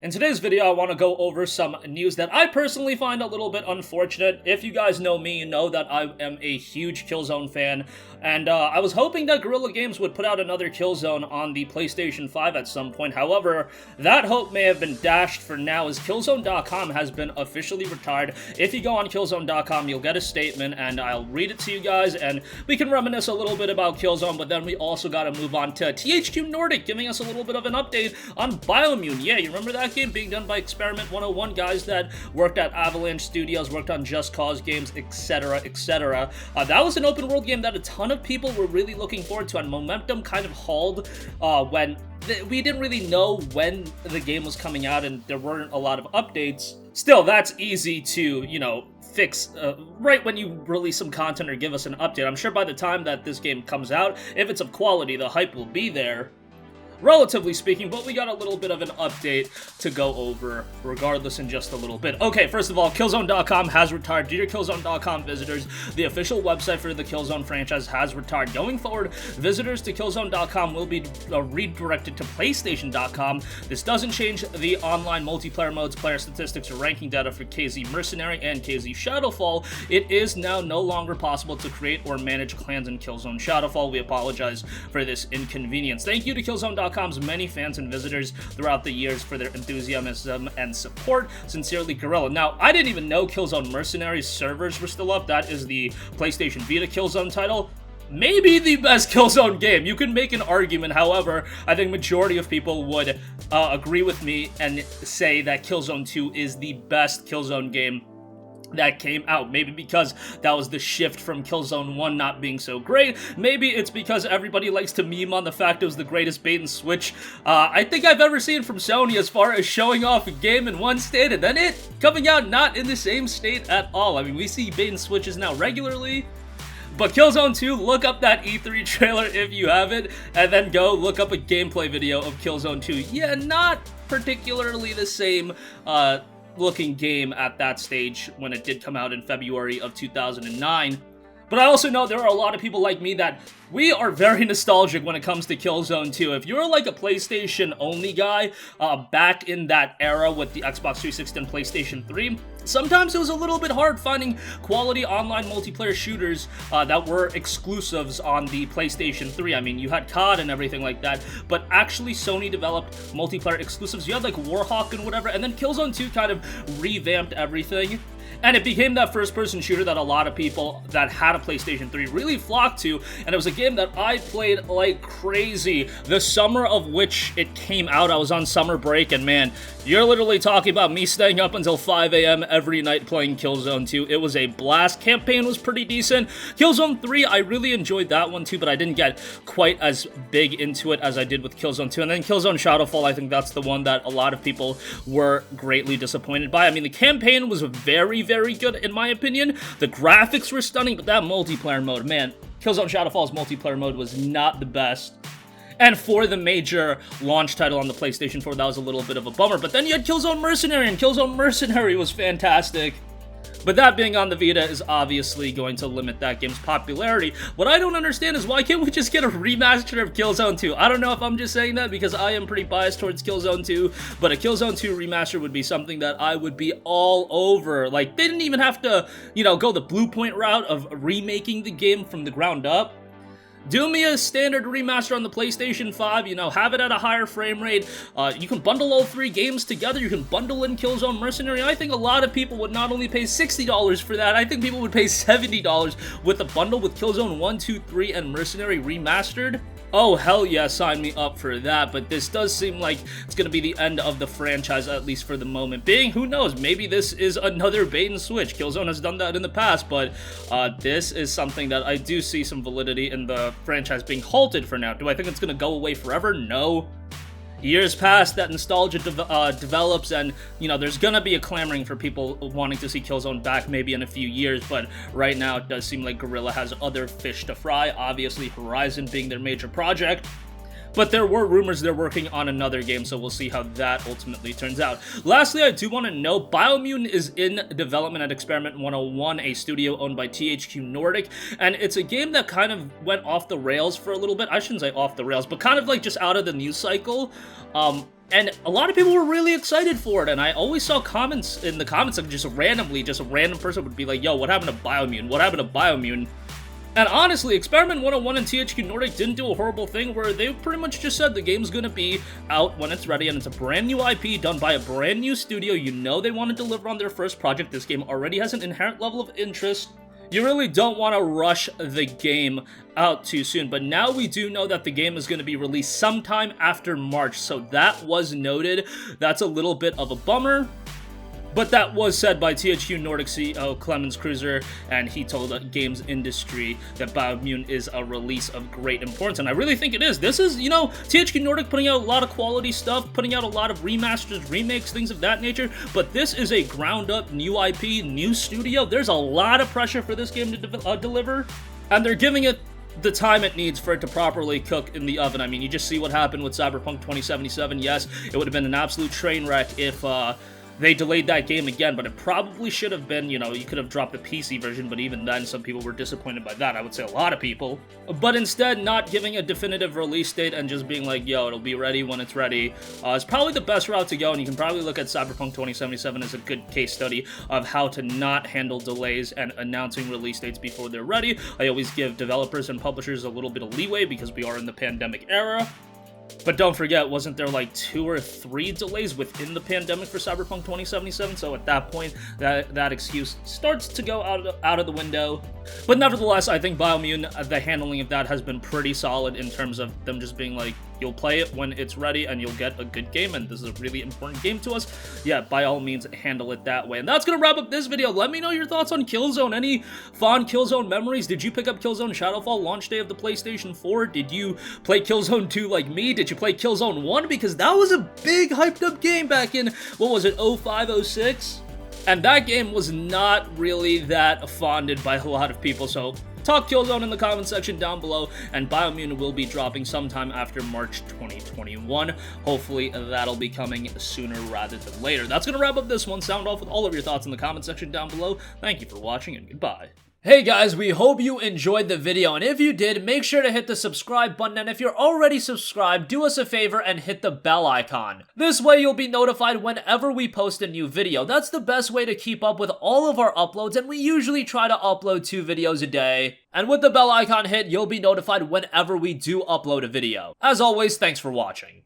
In today's video, I want to go over some news that I personally find a little bit unfortunate. If you guys know me, you know that I am a huge Killzone fan, and I was hoping that Guerrilla Games would put out another Killzone on the PlayStation 5 at some point. However, that hope may have been dashed for now, as Killzone.com has been officially retired. If you go on Killzone.com, you'll get a statement, and I'll read it to you guys, and we can reminisce a little bit about Killzone, but then we also got to move on to THQ Nordic, giving us a little bit of an update on Biomutin. Yeah, you remember that game being done by Experiment 101, guys that worked at Avalanche Studios, worked on Just Cause games, etc., etc. That was an open world game that a ton of people were really looking forward to, and momentum kind of hauled when we didn't really know when the game was coming out and there weren't a lot of updates. Still, that's easy to, fix right when you release some content or give us an update. I'm sure by the time that this game comes out, if it's of quality, the hype will be there, relatively speaking, but we got a little bit of an update to go over regardless in just a little bit. Okay, first of all, Killzone.com has retired. Dear Killzone.com visitors, the official website for the Killzone franchise has retired. Going forward, visitors to Killzone.com will be redirected to PlayStation.com. This doesn't change the online multiplayer modes, player statistics, or ranking data for KZ Mercenary and KZ Shadowfall. It is now no longer possible to create or manage clans in Killzone Shadowfall. We apologize for this inconvenience. Thank you to Killzone.com's many fans and visitors throughout the years for their enthusiasm and support. Sincerely, Guerrilla. Now, I didn't even know Killzone Mercenaries servers were still up. That is the PlayStation Vita Killzone title. Maybe the best Killzone game. You can make an argument, however, I think majority of people would agree with me and say that Killzone 2 is the best Killzone game that came out. Maybe because that was the shift from Killzone 1 not being so great. Maybe it's because everybody likes to meme on the fact it was the greatest bait and switch I think I've ever seen from Sony, as far as showing off a game in one state and then it coming out not in the same state at all. I mean, we see bait and switches now regularly. But Killzone 2, look up that E3 trailer if you haven't, and then go look up a gameplay video of Killzone 2. Yeah, not particularly the same looking game at that stage when it did come out in February of 2009. But I also know there are a lot of people like me that we are very nostalgic when it comes to Killzone 2. If you're like a PlayStation-only guy back in that era with the Xbox 360 and PlayStation 3, sometimes it was a little bit hard finding quality online multiplayer shooters that were exclusives on the PlayStation 3. I mean, you had COD and everything like that, but actually Sony developed multiplayer exclusives. You had like Warhawk and whatever, and then Killzone 2 kind of revamped everything. And it became that first-person shooter that a lot of people that had a PlayStation 3 really flocked to, and it was a game that I played like crazy. The summer of which it came out, I was on summer break, and man, you're literally talking about me staying up until 5 a.m. every night playing Killzone 2. It was a blast. Campaign was pretty decent. Killzone 3, I really enjoyed that one too, but I didn't get quite as big into it as I did with Killzone 2. And then Killzone Shadowfall, I think that's the one that a lot of people were greatly disappointed by. I mean, the campaign was very good in my opinion. The graphics were stunning, but that multiplayer mode, man, Killzone Shadowfall's multiplayer mode was not the best. And for the major launch title on the PlayStation 4, that was a little bit of a bummer. But then you had Killzone Mercenary, and Killzone Mercenary was fantastic. But that being on the Vita is obviously going to limit that game's popularity. What I don't understand is why can't we just get a remaster of Killzone 2? I don't know if I'm just saying that because I am pretty biased towards Killzone 2, but a Killzone 2 remaster would be something that I would be all over. Like, they didn't even have to, go the Bluepoint route of remaking the game from the ground up. Do me a standard remaster on the PlayStation 5, have it at a higher frame rate. You can bundle all three games together. You can bundle in Killzone Mercenary. I think a lot of people would not only pay $60 for that, I think people would pay $70 with a bundle with Killzone 1, 2, 3, and Mercenary remastered. Oh, hell yeah, sign me up for that, but this does seem like it's going to be the end of the franchise, at least for the moment being. Who knows, maybe this is another bait and switch. Killzone has done that in the past, but this is something that I do see some validity in the franchise being halted for now. Do I think it's going to go away forever? No. Years pass, that nostalgia develops, and, there's gonna be a clamoring for people wanting to see Killzone back maybe in a few years, but right now it does seem like Guerrilla has other fish to fry, obviously Horizon being their major project. But there were rumors they're working on another game, so we'll see how that ultimately turns out. Lastly, I do want to know, Biomutin is in development at Experiment 101, a studio owned by THQ Nordic, and it's a game that kind of went off the rails for a little bit. I shouldn't say off the rails, but kind of like just out of the news cycle. And a lot of people were really excited for it, and I always saw comments in the comments section, just randomly, just a random person would be like, yo, what happened to Biomutin? What happened to Biomutin? And honestly, Experiment 101 and THQ Nordic didn't do a horrible thing where they pretty much just said the game's gonna be out when it's ready, and it's a brand new IP done by a brand new studio. You know they want to deliver on their first project. This game already has an inherent level of interest. You really don't want to rush the game out too soon, but now we do know that the game is going to be released sometime after March, so that was noted. That's a little bit of a bummer. But that was said by THQ Nordic CEO Clemens Cruiser, and he told the games industry that Biomutin is a release of great importance, and I really think it is. This is, you know, THQ Nordic putting out a lot of quality stuff, putting out a lot of remasters, remakes, things of that nature, but this is a ground-up new IP, new studio. There's a lot of pressure for this game to deliver, and they're giving it the time it needs for it to properly cook in the oven. I mean, you just see what happened with Cyberpunk 2077. Yes, it would have been an absolute train wreck if, they delayed that game again, but it probably should have been, you know, you could have dropped the PC version, but even then, some people were disappointed by that. I would say a lot of people. But instead, not giving a definitive release date and just being like, yo, it'll be ready when it's ready, is probably the best route to go, and you can probably look at Cyberpunk 2077 as a good case study of how to not handle delays and announcing release dates before they're ready. I always give developers and publishers a little bit of leeway because we are in the pandemic era. But don't forget, wasn't there like 2 or 3 delays within the pandemic for Cyberpunk 2077? So at that point, that excuse starts to go out of the window. But nevertheless, I think Biomutin, the handling of that has been pretty solid in terms of them just being like, you'll play it when it's ready and you'll get a good game, and this is a really important game to us. Yeah, by all means, handle it that way. And that's gonna wrap up this video. Let me know your thoughts on Killzone. Any fond Killzone memories? Did you pick up Killzone Shadowfall launch day of the PlayStation 4? Did you play Killzone 2 like me? Did you play Killzone 1? Because that was a big hyped up game back in, what was it, 05, 06? And that game was not really that fonded by a lot of people, so talk Killzone in the comment section down below, and Biomutin will be dropping sometime after March 2021. Hopefully that'll be coming sooner rather than later. That's gonna wrap up this one. Sound off with all of your thoughts in the comment section down below. Thank you for watching, and goodbye. Hey guys, we hope you enjoyed the video, and if you did, make sure to hit the subscribe button, and if you're already subscribed, do us a favor and hit the bell icon. This way you'll be notified whenever we post a new video. That's the best way to keep up with all of our uploads, and we usually try to upload 2 videos a day. And with the bell icon hit, you'll be notified whenever we do upload a video. As always, thanks for watching.